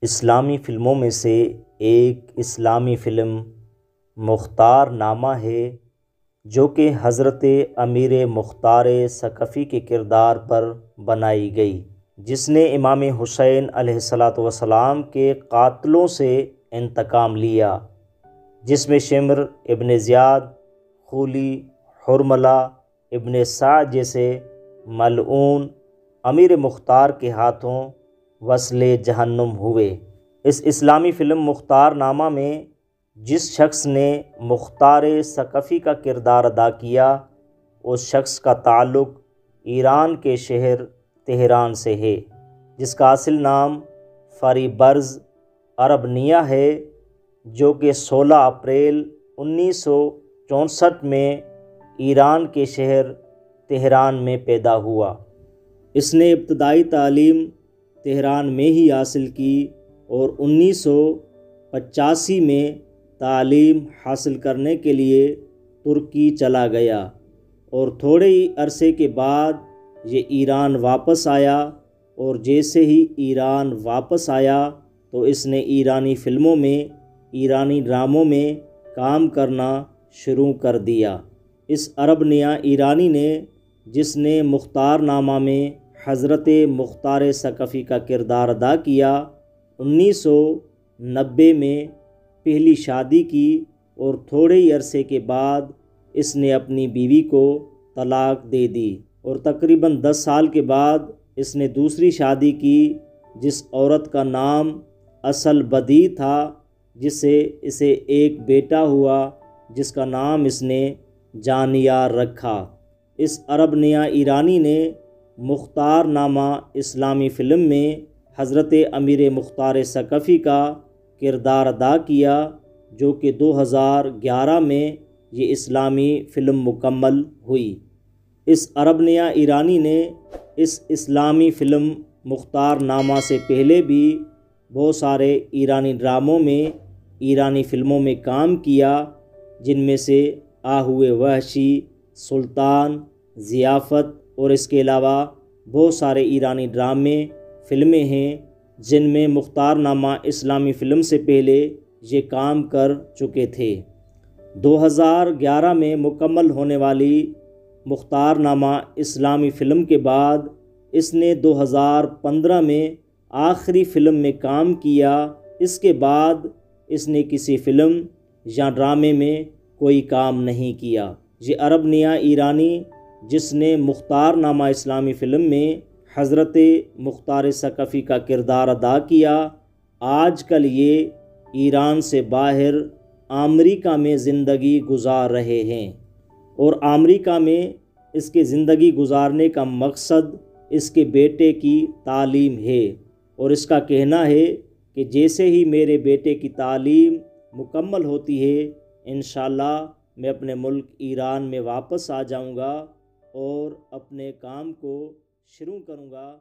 اسلامی فلموں میں سے ایک اسلامی فلم مختار نامہ ہے، جو کہ حضرت امیر مختار ثقفی کے کردار پر بنائی گئی، جس نے امام حسین علیہ السلام کے قاتلوں سے انتقام لیا، جس میں شمر ابن زیاد، خولی، حرملہ ابن سعد جیسے ملعون امیر مختار کے ہاتھوں وصل جہنم ہوئے۔ اس اسلامی فلم مختار نامہ میں جس شخص نے مختار ثقفی کا کردار ادا کیا، اس شخص کا تعلق ایران کے شہر تہران سے ہے، جس کا اصل نام فریبرز اربنیہ ہے، جو کہ 16 اپریل 1964 میں ایران کے شہر تہران میں پیدا ہوا۔ اس نے ابتدائی تعلیم تہران میں ہی حاصل کی اور 1985 میں تعلیم حاصل کرنے کے لیے ترکی چلا گیا، اور تھوڑے ہی عرصے کے بعد یہ ایران واپس آیا، اور جیسے ہی ایران واپس آیا تو اس نے ایرانی فلموں میں، ایرانی ڈراموں میں کام کرنا شروع کر دیا۔ اس اربنیہ ایرانی نے، جس نے مختار نامہ میں حضرت مختار ثقفی کا کردار ادا کیا، 1990 میں پہلی شادی کی، اور تھوڑے ہی عرصے کے بعد اس نے اپنی بیوی کو طلاق دے دی، اور تقریباً 10 سال کے بعد اس نے دوسری شادی کی، جس عورت کا نام اصل بدی تھا، جس سے اسے ایک بیٹا ہوا، جس کا نام اس نے جانیار رکھا۔ اس اربنیہ ایرانی نے مختار نامہ اسلامی فلم میں حضرت امیر مختار ثقفی کا کردار ادا کیا، جو کہ 2011 میں یہ اسلامی فلم مکمل ہوئی۔ اس اربنیہ ایرانی نے اس اسلامی فلم مختار نامہ سے پہلے بھی بہت سارے ایرانی ڈراموں میں، ایرانی فلموں میں کام کیا، جن میں سے آہوئے وحشی، سلطان، ضیافت، اور اس کے علاوہ بہت سارے ایرانی ڈرامے، فلمیں ہیں جن میں مختار نامہ اسلامی فلم سے پہلے یہ کام کر چکے تھے۔ 2011 میں مکمل ہونے والی مختار نامہ اسلامی فلم کے بعد اس نے 2015 میں آخری فلم میں کام کیا۔ اس کے بعد اس نے کسی فلم یا ڈرامے میں کوئی کام نہیں کیا۔ یہ اربنیہ ایرانی، جس نے مختار نامہ اسلامی فلم میں حضرت مختار ثقفی کا کردار ادا کیا، آج کل یہ ایران سے باہر امریکہ میں زندگی گزار رہے ہیں، اور امریکہ میں اس کے زندگی گزارنے کا مقصد اس کے بیٹے کی تعلیم ہے، اور اس کا کہنا ہے کہ جیسے ہی میرے بیٹے کی تعلیم مکمل ہوتی ہے، انشاءاللہ میں اپنے ملک ایران میں واپس آ جاؤں گا اور اپنے کام کو شروع کروں گا۔